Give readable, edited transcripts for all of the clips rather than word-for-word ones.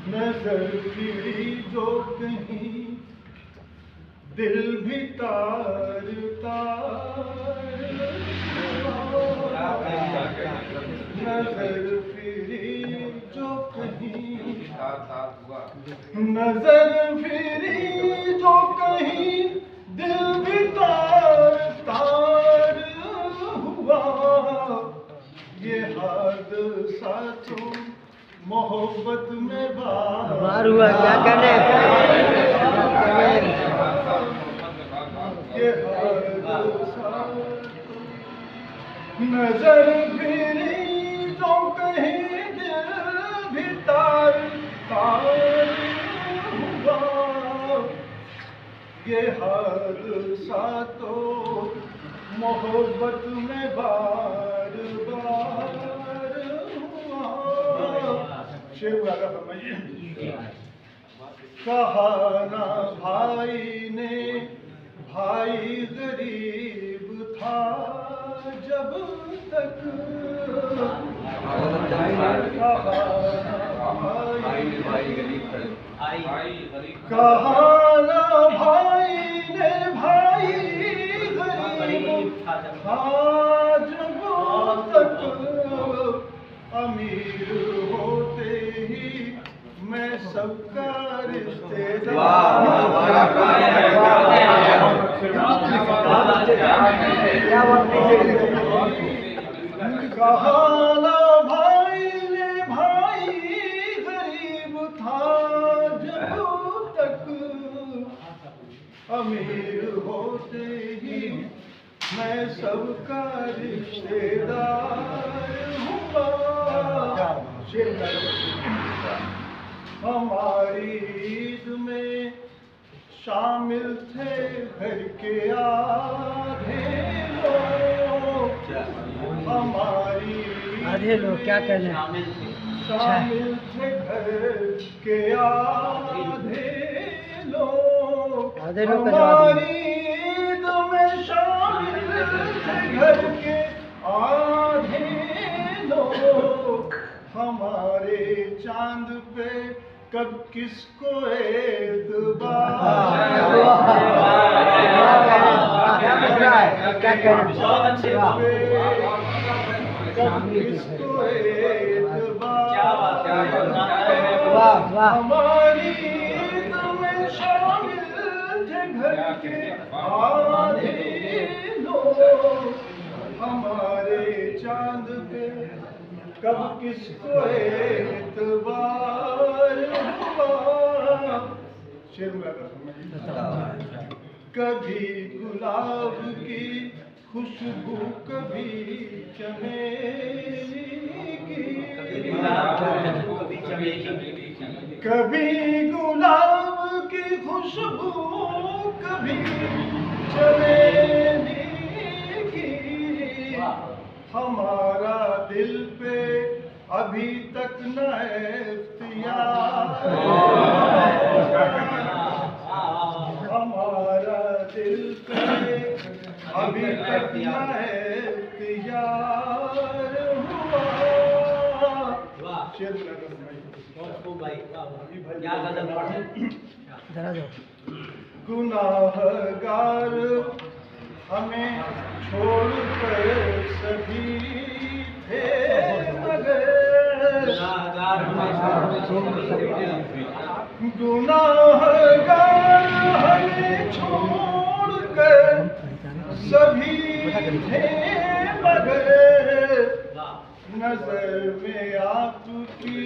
नजर फिरी जो कहीं दिल भी तार तार नजर फिरी जो कहीं नजर फिरी जो कहीं दिल भी तार तार हुआ ये हादसा तो मोहब्बत में बार हुआ। क्या करने ये हादसा नजर फिरी तो कहीं दिल भी तार तार हुआ ये हादसा तो मोहब्बत में बार बार हुआ। शेर वाला फरमाइए। कहा ना भाई ने भाई गरीब था जब तक कहा ना भाई ने भाई गरीब था जब तक अमीर होते ही मैं सबका रिश्तेदार कहा ना भाई ने भाई गरीब था जब तक अमीर होते ही मैं सबका रिश्तेदार हुआ। हमारी ईद में शामिल थे घर के आधे लोग हमारी आधे लोग क्या करने शामिल थे घर के आधे लोग हमारी ईद में शामिल थे घर के आधे लोग हमारे चांद पे कब किसको एतबार कब किसको एतबार हमारी ईद में शामिल थे घर के आधे लोग हमारे चांद पे कब किसको एतबार हुआ। शेर में कभी गुलाब की खुशबू कभी चमेली की कभी गुलाब की खुशबू कभी चमेली की हमारा दिल पे अभी तक न इख्तियार हमारा दिल पे अभी तक न इख्तियार हुआ। गुनाहगार हमें छोड़कर सभी थे मगर गुनाहगार हमें छोड़कर सभी थे मगर नजर में आपकी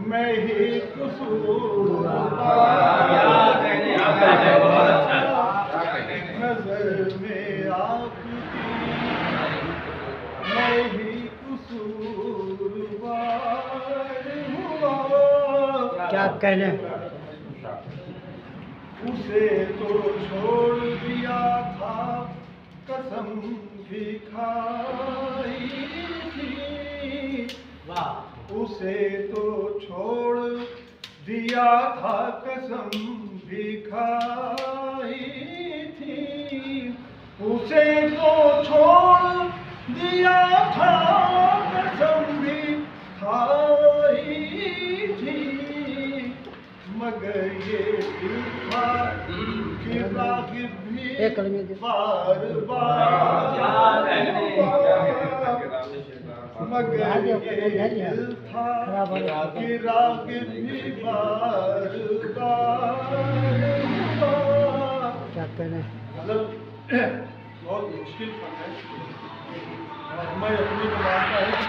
मैं ही कसूरवार नजर में आपकी मैं ही कसूरवार हुआ। क्या कहने उसे तो छोड़ दिया था कसम भी खाई थी उसे तो छोड़ दिया था कसम भी खाई थी उसे तो छोड़ दिया था कसम भी खाई थी दिल था कि रागिब भी एक कलमे दे। बार मगर ये दिल था कि रागिब भी बार क्या कहने? मतलब बहुत मुश्किल फन है और मैं अपनी भाषा है